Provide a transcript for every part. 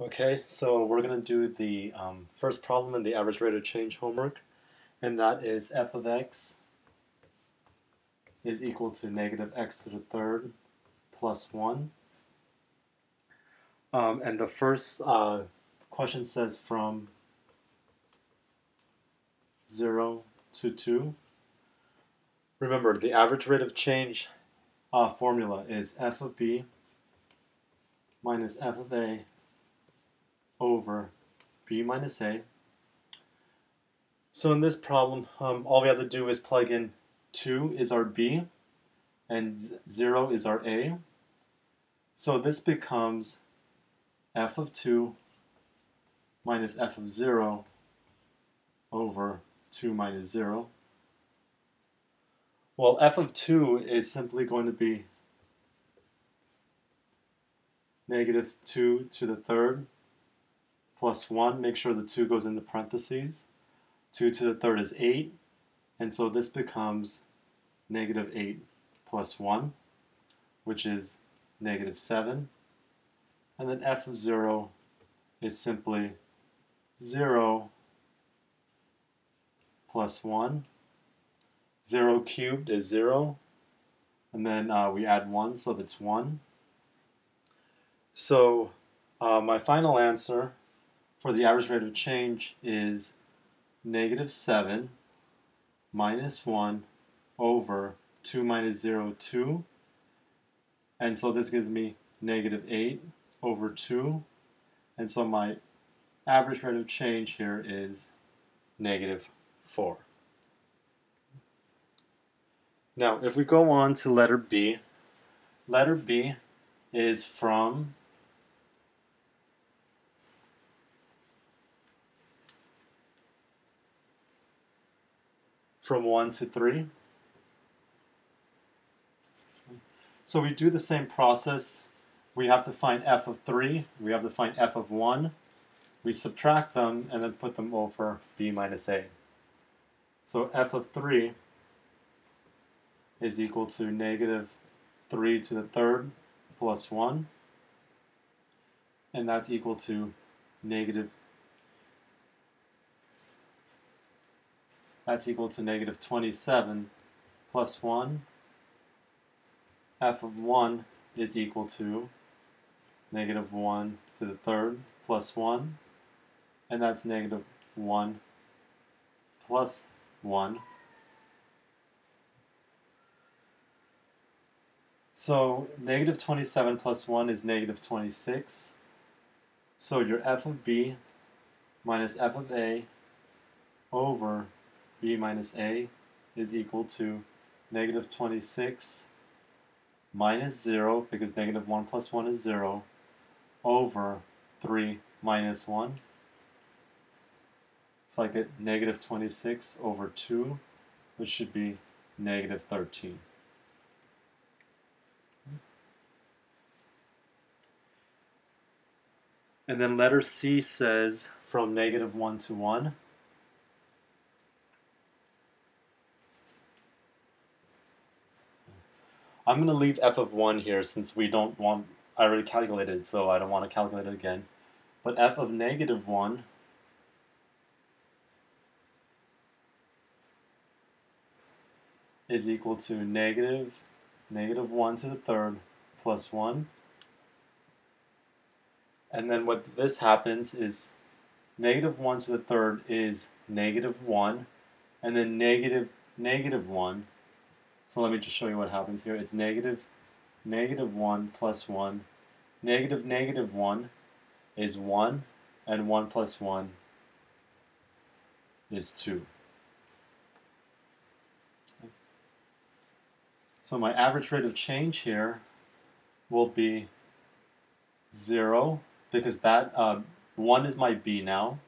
Okay, so we're going to do the first problem in the average rate of change homework, and that is f of x is equal to negative x to the third plus 1. And the first question says from 0 to 2. Remember, the average rate of change formula is f of b minus f of a over b minus a. So in this problem, all we have to do is plug in 2 is our b and 0 is our a. So this becomes f of 2 minus f of 0 over 2 minus 0. Well, f of 2 is simply going to be negative 2 to the third plus 1. Make sure the 2 goes into parentheses. 2 to the third is 8, and so this becomes negative 8 plus 1, which is negative 7. And then f of 0 is simply 0 plus 1. 0 cubed is 0, and then we add 1, so that's 1. So my final answer for the average rate of change is negative 7 minus 1 over 2 minus 0, 2. And so this gives me negative 8 over 2. And so my average rate of change here is negative 4. Now, if we go on to letter B is from 1 to 3. So we do the same process. We have to find f of 3. We have to find f of 1. We subtract them and then put them over b minus a. So f of 3 is equal to negative 3 to the third plus 1. And that's equal to negative 27 plus 1. F of 1 is equal to negative 1 to the third plus 1. And that's negative 1 plus 1. So negative 27 plus 1 is negative 26. So your f of b minus f of a over b minus a is equal to negative 26 minus 0, because negative 1 plus 1 is 0, over 3 minus 1. So I get negative 26 over 2, which should be negative 13. And then letter C says from negative 1 to 1. I'm going to leave f of 1 here since we don't want, I already calculated, so I don't want to calculate it again. But f of negative 1 is equal to negative 1 to the third plus 1. And then what this happens is negative 1 to the third is negative 1, and then negative 1. So let me just show you what happens here. It's negative 1 plus 1. Negative 1 is 1, and 1 plus 1 is 2. So my average rate of change here will be 0, because that 1 is my b now,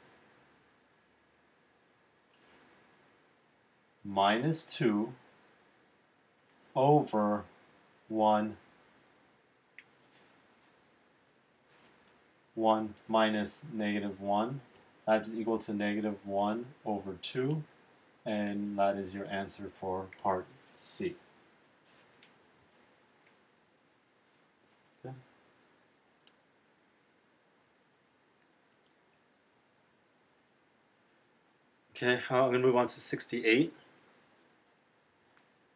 minus 2 over 1 minus negative 1. That's equal to negative 1 over 2, and that is your answer for part C. Okay. Okay, I'm going to move on to 68.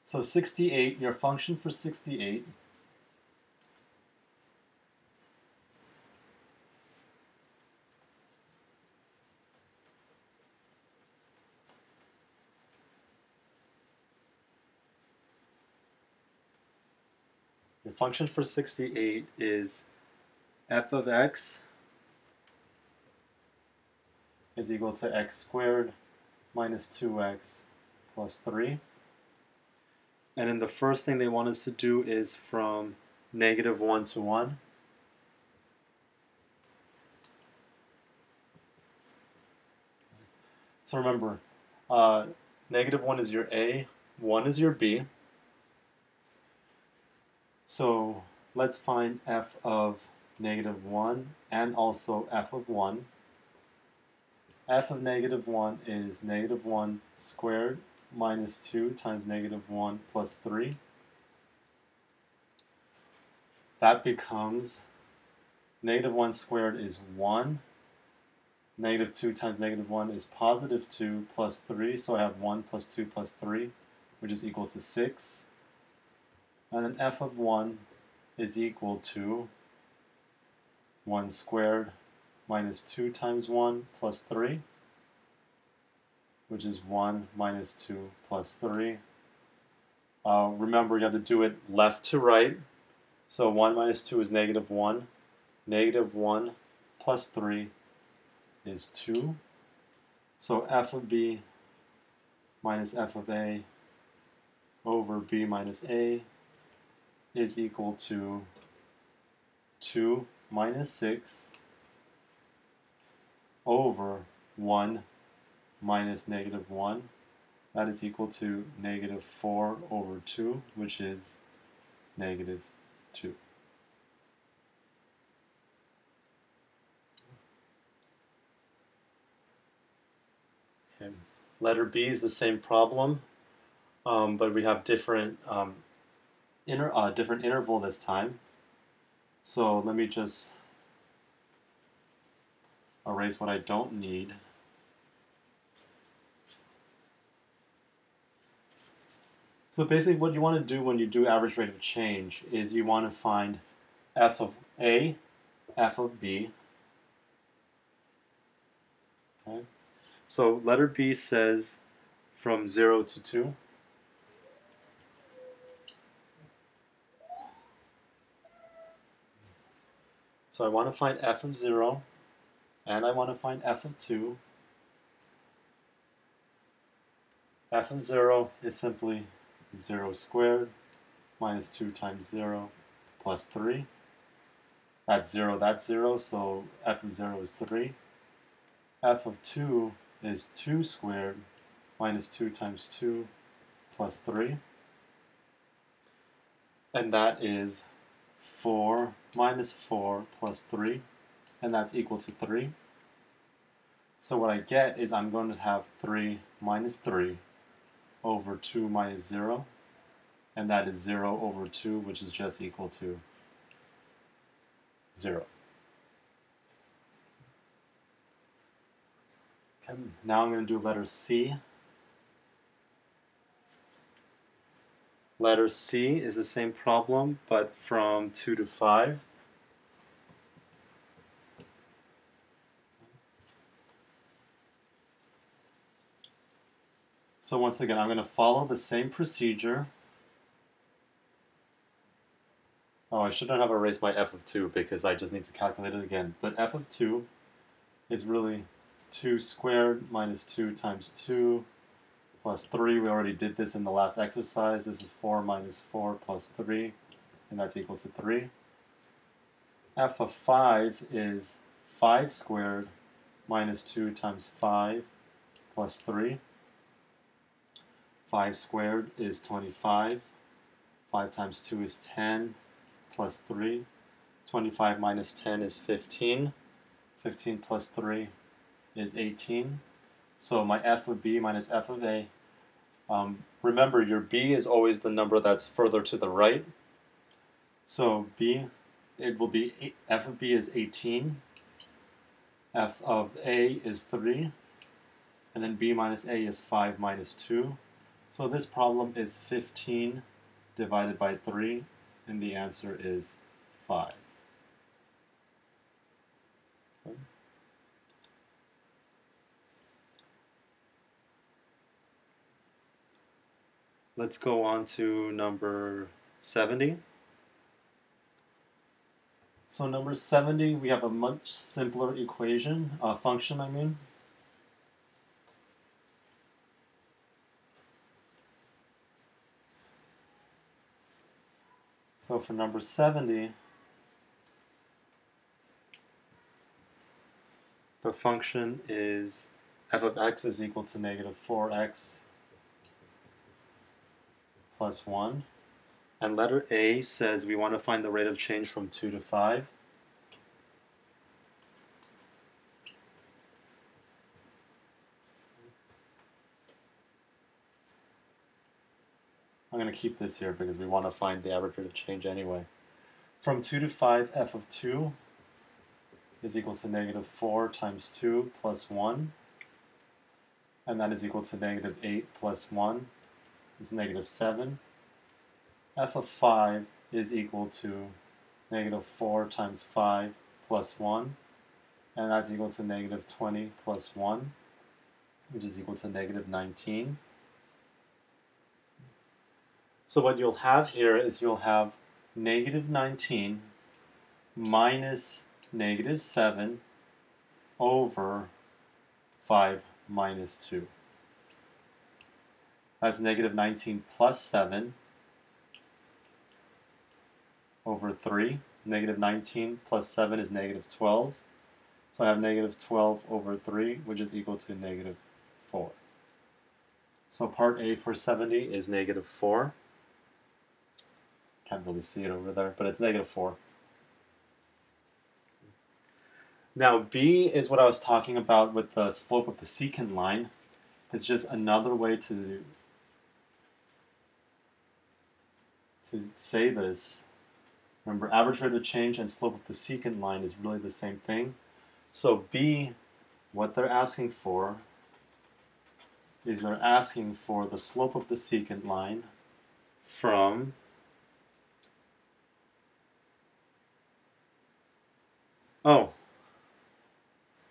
So 68, your function for 68 is f of x is equal to x squared minus 2x plus 3. And then the first thing they want us to do is from -1 to 1. So remember, -1 is your A, 1 is your B. So let's find f of -1 and also f of 1. F of -1 is -1 squared minus 2 times -1 plus 3. That becomes -1 squared is 1. -2 times -1 is positive 2 plus 3. So I have 1 plus 2 plus 3, which is equal to 6. And then f of 1 is equal to 1 squared minus 2 times 1 plus 3, which is 1 minus 2 plus 3. Remember, you have to do it left to right. So 1 minus 2 is -1. -1 plus 3 is 2. So f of b minus f of a over b minus a is equal to 2 minus 6 over 1 minus -1. That is equal to -4 over 2, which is -2. Okay. Letter B is the same problem, but we have different different interval this time. So let me just erase what I don't need. So basically what you want to do when you do average rate of change is you want to find f of A, f of B. Okay. So letter B says from 0 to 2. So I want to find f of 0, and I want to find f of 2. F of 0 is simply 0 squared minus 2 times 0 plus 3. That's 0, so f of 0 is 3. F of 2 is 2 squared minus 2 times 2 plus 3. And that is 4 minus 4 plus 3, and that's equal to 3. So what I get is I'm going to have 3 minus 3 over 2 minus 0, and that is 0 over 2, which is just equal to 0. Okay, now I'm going to do letter C. Letter C is the same problem, but from 2 to 5. So once again, I'm going to follow the same procedure. Oh, I shouldn't have erased my f of 2 because I just need to calculate it again. But f of 2 is really 2 squared minus 2 times 2 plus 3. We already did this in the last exercise. This is 4 minus 4 plus 3, and that's equal to 3. F of 5 is 5 squared minus 2 times 5 plus 3. 5 squared is 25. 5 times 2 is 10 plus 3. 25 minus 10 is 15. 15 plus 3 is 18. So my f of b minus f of a, remember your b is always the number that's further to the right. So b, it will be, f of b is 18. F of a is 3. and then b minus a is 5 minus 2. So this problem is 15 divided by 3, and the answer is 5. Okay. Let's go on to number 70. So number 70, we have a much simpler equation, function I mean. So for number 70, the function is f of x is equal to negative 4x plus 1. And letter A says we want to find the rate of change from 2 to 5. I'm going to keep this here because we want to find the average rate of change anyway. From 2 to 5, f of 2 is equal to negative 4 times 2 plus 1. And that is equal to negative 8 plus 1 is negative 7. F of 5 is equal to negative 4 times 5 plus 1. And that's equal to negative 20 plus 1, which is equal to negative 19. So what you'll have here is you'll have negative 19 minus negative 7 over 5 minus 2. That's negative 19 plus 7 over 3. Negative 19 plus 7 is negative 12. So I have negative 12 over 3, which is equal to negative 4. So part A for 70 is negative 4. Can't really see it over there, but it's negative 4. Now B is what I was talking about with the slope of the secant line. It's just another way to say this. Remember, average rate of change and slope of the secant line is really the same thing. So B, what they're asking for is they're asking for the slope of the secant line from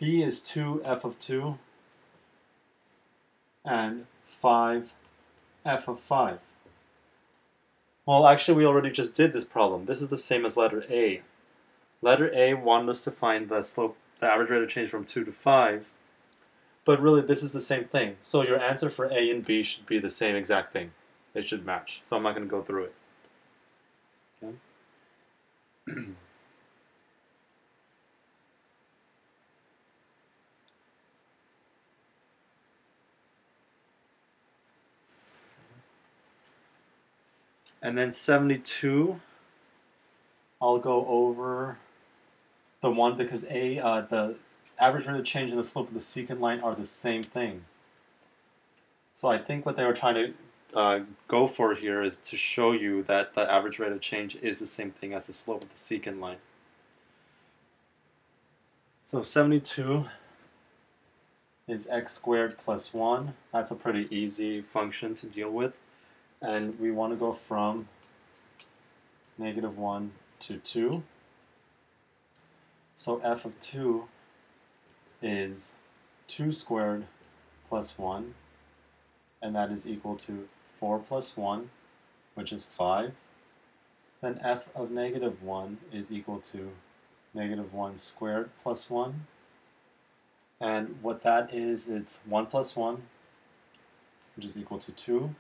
B is 2 f of 2 and 5 f of 5. Well, actually, we already just did this problem. This is the same as letter A. Letter A wanted us to find the slope, the average rate of change from 2 to 5. But really, this is the same thing. So your answer for A and B should be the same exact thing. They should match. So I'm not going to go through it. Okay. And then 72, I'll go over the one because the average rate of change and the slope of the secant line are the same thing. So I think what they were trying to go for here is to show you that the average rate of change is the same thing as the slope of the secant line. So 72 is x squared plus 1. That's a pretty easy function to deal with. And we want to go from negative 1 to 2. So f of 2 is 2 squared plus 1, and that is equal to 4 plus 1, which is 5. Then f of negative 1 is equal to negative 1 squared plus 1. And what that is, it's 1 plus 1, which is equal to 2.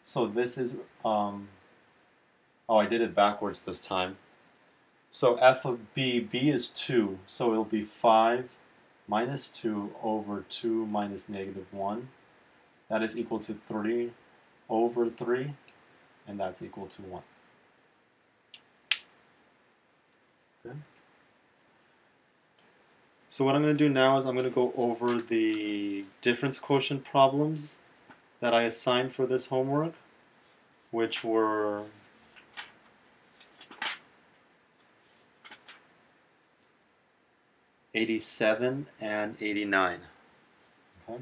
So this is, I did it backwards this time. So f of b is 2, so it'll be 5 minus 2 over 2 minus negative 1. That is equal to 3 over 3, and that's equal to 1. Okay. So what I'm going to do now is I'm going to go over the difference quotient problems that I assigned for this homework, which were '87 and '89. Okay.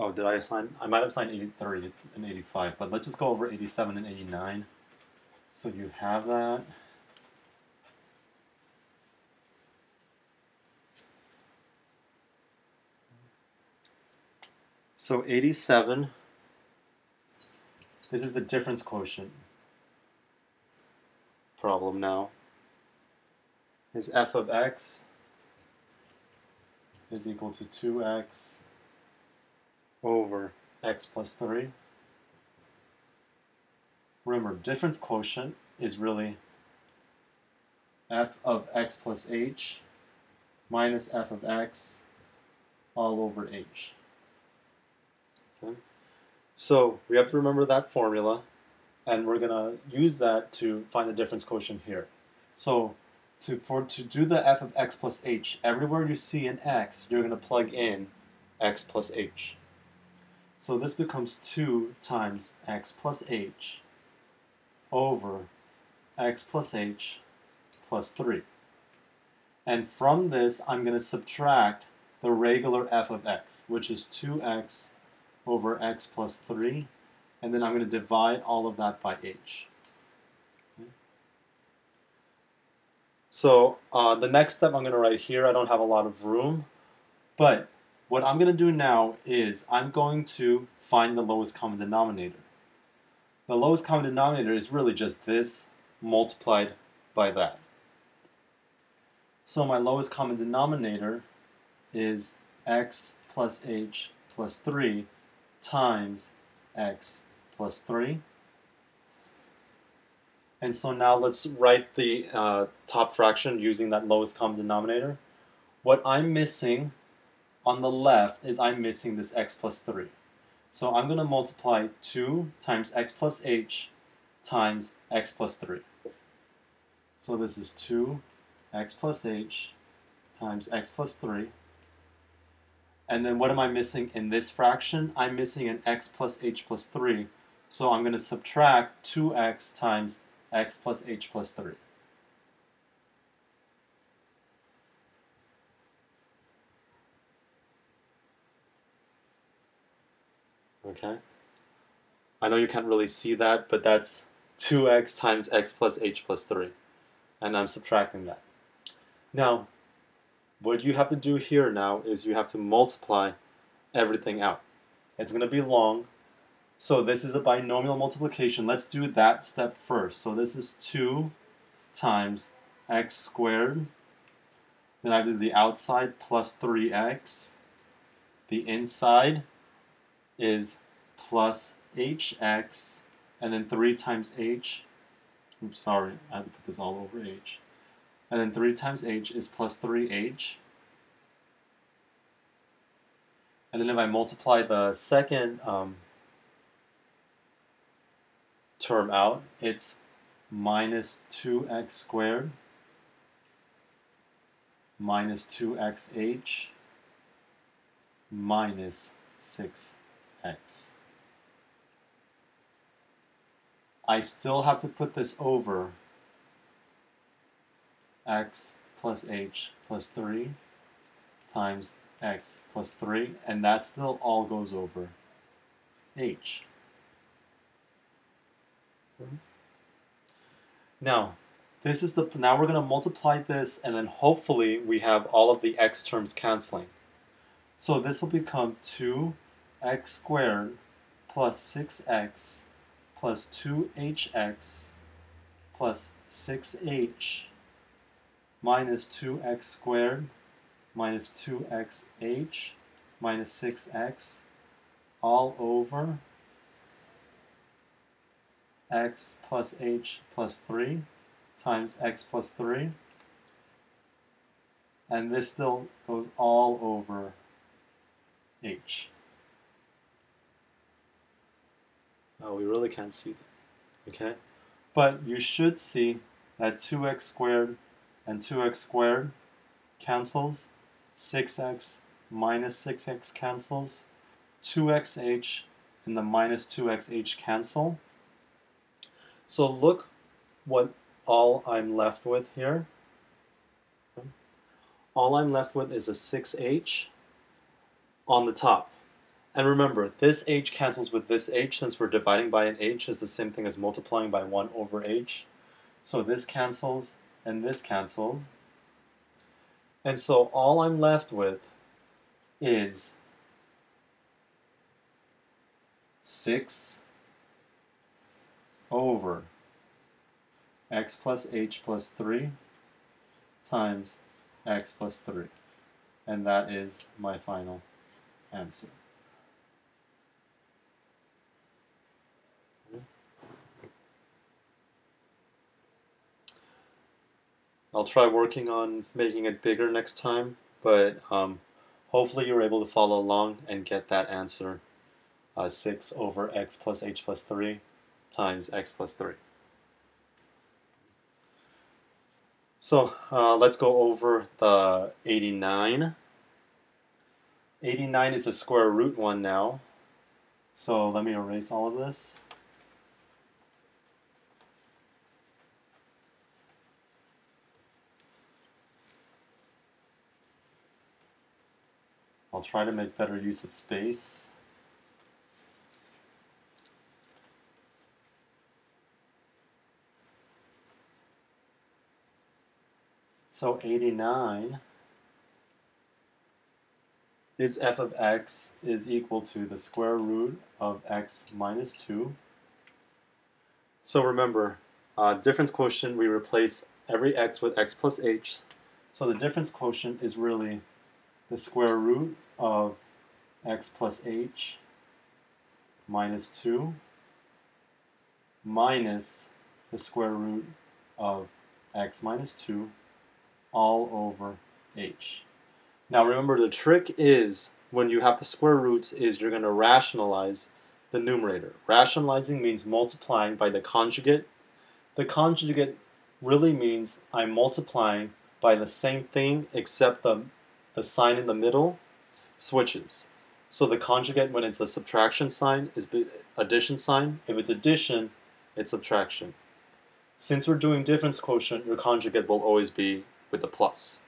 Oh, did I assign? I might have assigned 83 and 85, but let's just go over 87 and 89. So you have that. So 87, this is the difference quotient problem now. Is f of x is equal to 2x over x plus 3. Remember, difference quotient is really f of x plus h minus f of x all over h. Okay. So we have to remember that formula, and we're going to use that to find the difference quotient here. So to do the f of x plus h, everywhere you see an x, you're going to plug in x plus h. So this becomes 2 times x plus h over x plus h plus 3. And from this, I'm going to subtract the regular f of x, which is 2x over x plus 3, and then I'm going to divide all of that by h. Okay. So the next step I'm going to write here, I don't have a lot of room, but what I'm going to do now is I'm going to find the lowest common denominator. The lowest common denominator is really just this multiplied by that. So my lowest common denominator is x plus h plus 3 times x plus 3. And so now let's write the top fraction using that lowest common denominator. What I'm missing on the left is I'm missing this x plus 3. So I'm going to multiply 2 times x plus h times x plus 3. So this is 2x plus h times x plus 3. And then what am I missing in this fraction? I'm missing an x plus h plus 3. So I'm going to subtract 2x times x plus h plus 3. Okay. I know you can't really see that, but that's 2x times x plus h plus 3. And I'm subtracting that. Now, what you have to do here now is you have to multiply everything out. It's going to be long. So this is a binomial multiplication. Let's do that step first. So this is 2 times x squared. Then I do the outside plus 3x. The inside is plus hx. And then 3 times h. Oops, sorry, I had to put this all over h. And then 3 times h is plus 3h. And then if I multiply the second term out, it's minus 2x squared minus 2xh minus 6x. I still have to put this over x plus h plus 3 times x plus 3, and that still all goes over h. Now, now we're going to multiply this, and then hopefully we have all of the x terms canceling. So this will become 2x squared plus 6x plus 2hx plus 6h minus 2x squared minus 2xh minus 6x all over x plus h plus 3 times x plus 3. And this still goes all over h. Oh, we really can't see that. Okay? But you should see that 2x squared and 2x squared cancels. 6x minus 6x cancels. 2xh and the minus 2xh cancel. So look what all I'm left with here. All I'm left with is a 6h on the top. And remember, this h cancels with this h. Since we're dividing by an h, is the same thing as multiplying by 1 over h. So this cancels, and this cancels. And so all I'm left with is 6 over x plus h plus 3 times x plus 3. And that is my final answer. I'll try working on making it bigger next time, but hopefully you're able to follow along and get that answer, 6 over x plus h plus 3 times x plus 3. So let's go over the 89. 89 is a square root one now. So let me erase all of this. I'll try to make better use of space. So 89 is f of x is equal to the square root of x minus 2. So remember, difference quotient, we replace every x with x plus h. So the difference quotient is really the square root of x plus h minus 2 minus the square root of x minus 2 all over h. Now remember, the trick is when you have the square roots is you're going to rationalize the numerator. Rationalizing means multiplying by the conjugate. The conjugate really means I'm multiplying by the same thing except the sign in the middle switches. So the conjugate, when it's a subtraction sign, is the addition sign. If it's addition, it's subtraction. Since we're doing difference quotient, your conjugate will always be with the plus.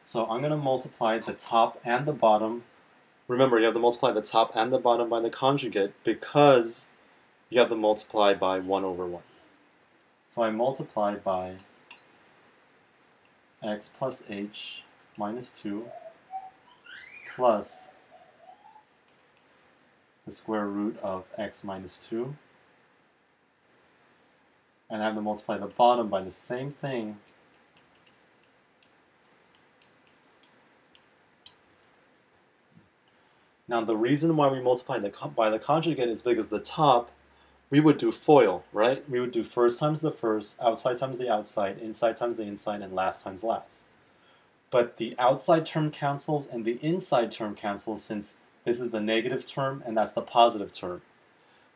So I'm going to multiply the top and the bottom. Remember, you have to multiply the top and the bottom by the conjugate because you have to multiply by 1 over 1. So I multiply by x plus h minus 2 plus the square root of x minus 2. And I have to multiply the bottom by the same thing Now the reason why we multiply by the conjugate is because the top, we would do FOIL, right? We would do first times the first, outside times the outside, inside times the inside, and last times last. But the outside term cancels and the inside term cancels since this is the negative term and that's the positive term.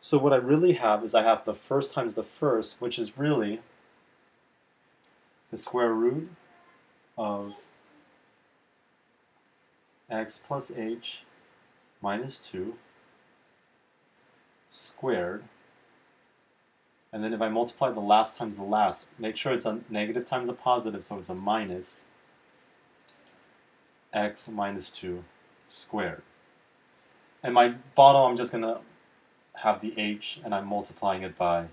So what I really have is I have the first times the first, which is really the square root of x plus h minus 2 squared. And then if I multiply the last times the last, make sure it's a negative times a positive, so it's a minus x minus 2 squared. And my bottom, I'm just going to have the h, and I'm multiplying it by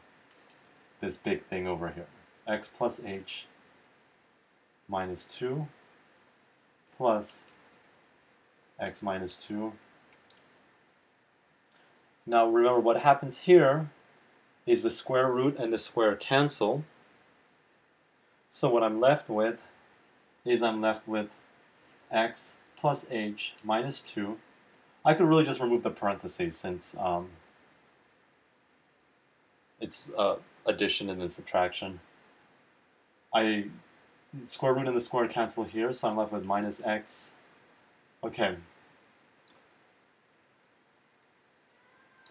this big thing over here. X plus h minus 2 plus x minus 2. Now remember, what happens here is the square root and the square cancel. So what I'm left with is I'm left with x plus h minus 2. I could really just remove the parentheses since it's addition and then subtraction. Square root and the square cancel here, so I'm left with minus x. Okay.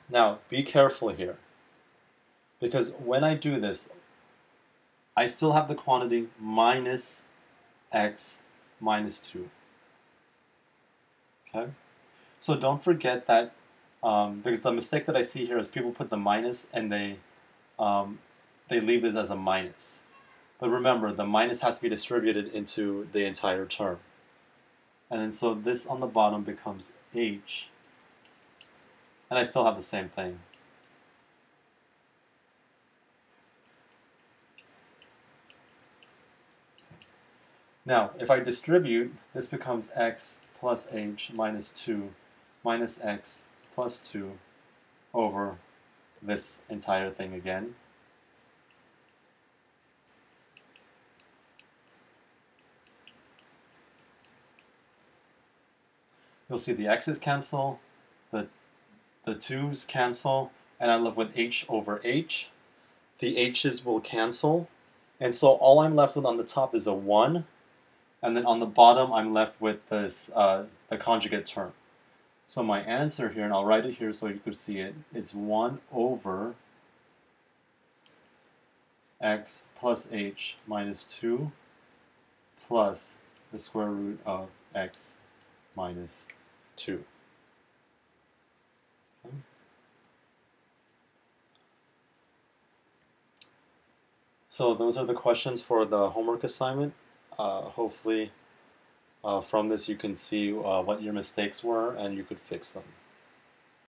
Now, be careful here, because when I do this, I still have the quantity minus x minus 2. Okay? So don't forget that, because the mistake that I see here is people put the minus and they leave this as a minus. But remember, the minus has to be distributed into the entire term. And then so this on the bottom becomes h And I still have the same thing. Now, if I distribute, this becomes x plus h minus 2 minus x plus 2 over this entire thing again. You'll see the x's cancel, the 2's cancel, and I'm left with h over h. The h's will cancel, and so all I'm left with on the top is a 1, and then on the bottom I'm left with this the conjugate term. So my answer here, and I'll write it here so you could see it, it's 1 over x plus h minus 2 plus the square root of x minus 2. Okay. So those are the questions for the homework assignment. Hopefully from this you can see what your mistakes were and you could fix them.